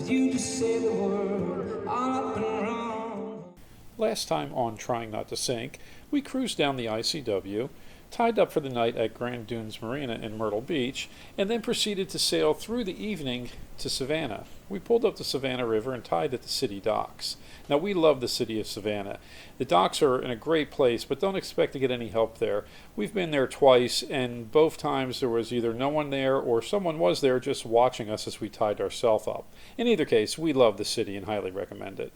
you to say the word all up and around. Last time on Trying Not to Sink, we cruised down the ICW, tied up for the night at Grand Dunes Marina in Myrtle Beach, and then proceeded to sail through the evening to Savannah. We pulled up the Savannah River and tied at the city docks. Now, we love the city of Savannah. The docks are in a great place, but don't expect to get any help there. We've been there twice, and both times there was either no one there or someone was there just watching us as we tied ourselves up. In either case, we love the city and highly recommend it.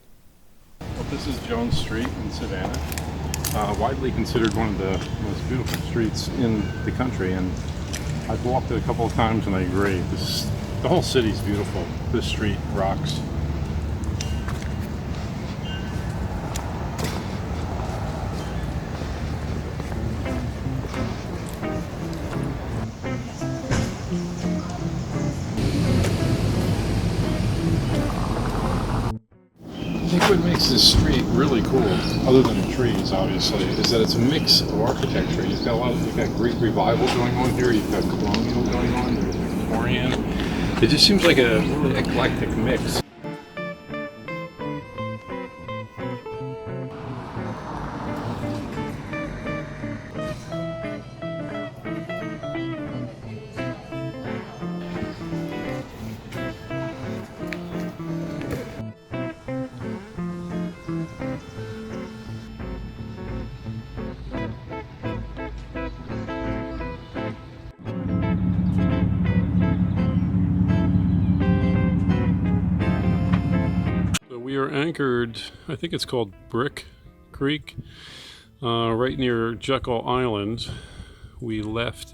Well, this is Jones Street in Savannah, widely considered one of the most beautiful streets in the country, and I've walked it a couple of times and I agree. The whole city's beautiful. This street rocks. I think what makes this street really cool, other than the trees, obviously, is that it's a mix of architecture. You've got Greek revival going on here. You've got colonial going on. There's Victorian. It just seems like a really eclectic mix. We are anchored, I think it's called Brick Creek, right near Jekyll Island. We left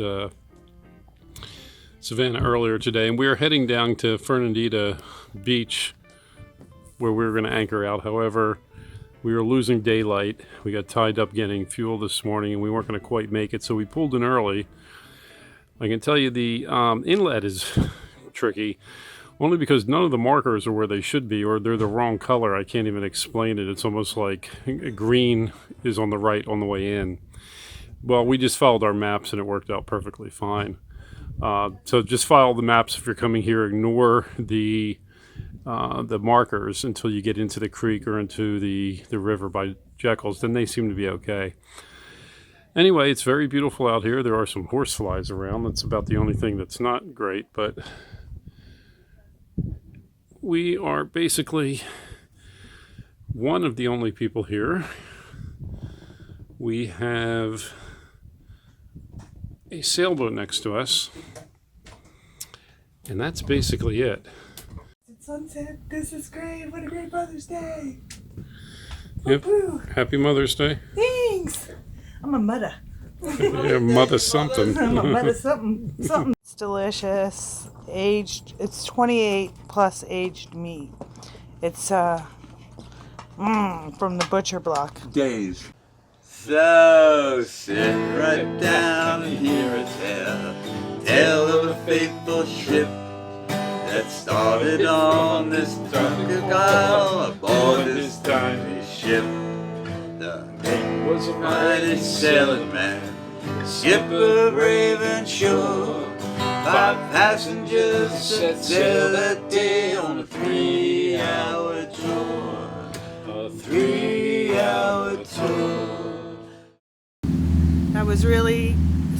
Savannah earlier today, and we are heading down to Fernandina Beach, where we were going to anchor out. However, we were losing daylight. We got tied up getting fuel this morning, and we weren't going to quite make it, so we pulled in early. I can tell you the inlet is tricky. Only because none of the markers are where they should be, or they're the wrong color. I can't even explain it. It's almost like green is on the right on the way in. Well, we just followed our maps and it worked out perfectly fine. So just follow the maps if you're coming here. Ignore the markers until you get into the creek or into the river by Jekyll's. Then they seem to be okay. Anyway, it's very beautiful out here. There are some horseflies around. That's about the only thing that's not great, but we are basically one of the only people here. We have a sailboat next to us, and that's basically it. It's sunset. This is great. What a great Mother's Day. Yep. Woo-hoo. Happy Mother's Day. Thanks. I'm a mother. Yeah, mother something. I'm a mother something. It's delicious. Aged. It's 28 plus aged meat. It's from the butcher block. Days. So sit right down and hear a tale of a faithful ship that started on this tropical isle aboard this tiny ship. The mate was a mighty sailing man, skipper brave and sure. 5 passengers set sail that day on a 3-hour tour. A 3-hour tour. That was really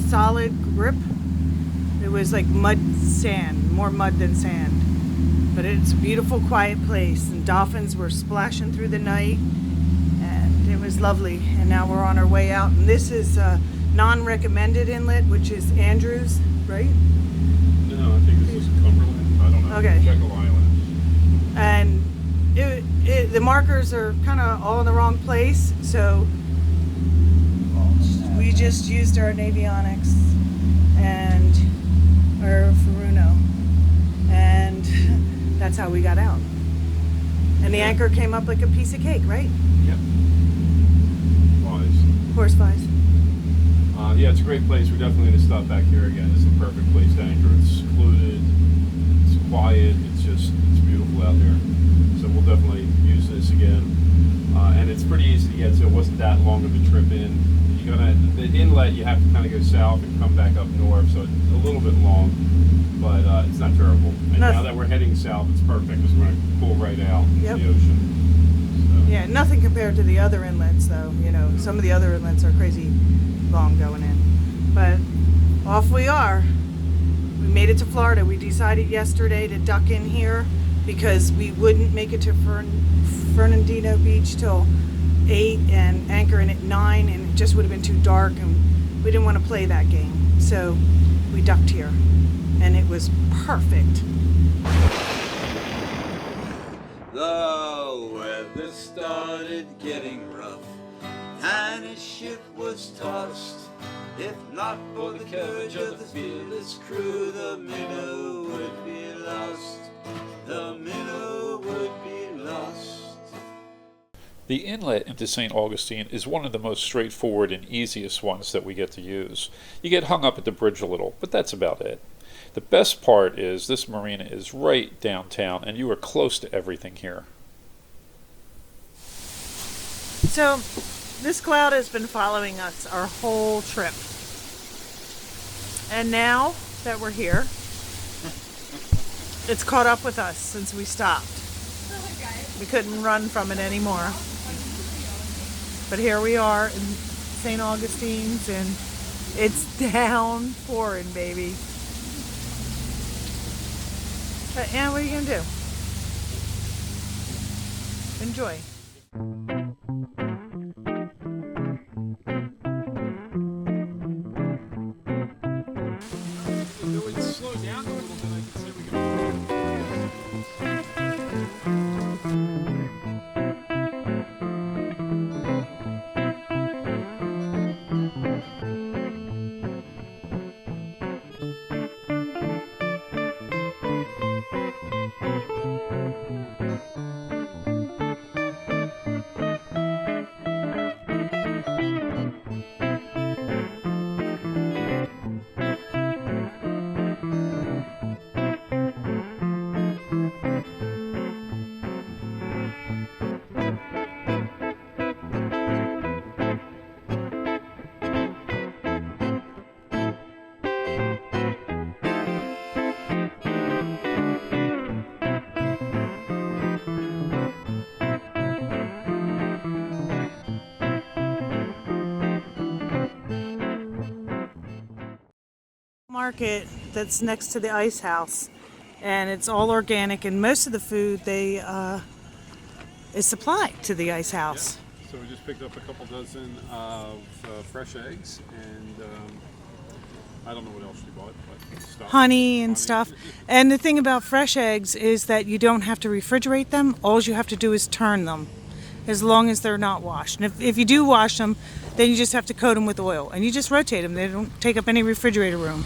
solid grip. It was like mud sand, more mud than sand. But it's a beautiful, quiet place, and dolphins were splashing through the night, and it was lovely. And now we're on our way out, and this is non-recommended inlet, which is Andrews, right? No, I think this is Cumberland. I don't know. Okay. Jekyll Island. And the markers are kind of all in the wrong place, so we just used our Navionics and our Furuno, and that's how we got out. And the anchor came up like a piece of cake, right? Yep. Flies. Horse flies. Yeah, it's a great place. We're definitely going to stop back here again. It's the perfect place to anchor. It's secluded, it's quiet, it's beautiful out here. So we'll definitely use this again. And it's pretty easy to get to. It wasn't that long of a trip in. The inlet, you have to kind of go south and come back up north, so it's a little bit long, but it's not terrible. And now Nothing. that we're heading south, it's perfect because we're going to pull right out Yep. in the ocean. So. Yeah, nothing compared to the other inlets, though. You know, some of the other inlets are crazy long going in. But off we are. We made it to Florida. We decided yesterday to duck in here because we wouldn't make it to Fernandino Beach till 8 and anchor in at 9, and it just would have been too dark, and we didn't want to play that game. So we ducked here, and it was perfect. The weather started getting rough. Tiny ship was tossed. If not for the courage of the fearless crew, the minnow would be lost. The minnow would be lost. The inlet into St. Augustine is one of the most straightforward and easiest ones that we get to use. You get hung up at the bridge a little, but that's about it. The best part is this marina is right downtown and you are close to everything here. So this cloud has been following us our whole trip. And now that we're here, it's caught up with us since we stopped. We couldn't run from it anymore. But here we are in St. Augustine's, and it's downpouring, baby. But yeah, what are you gonna do? Enjoy. Slow down a little bit, I can see we can. Market that's next to the ice house, and it's all organic, and most of the food they is supplied to the ice house. So we just picked up a couple dozen of fresh eggs, and I don't know what else we bought, but stuff. Honey and stuff. And the thing about fresh eggs is that you don't have to refrigerate them. All you have to do is turn them, as long as they're not washed. And if you do wash them, then you just have to coat them with oil, and you just rotate them. They don't take up any refrigerator room.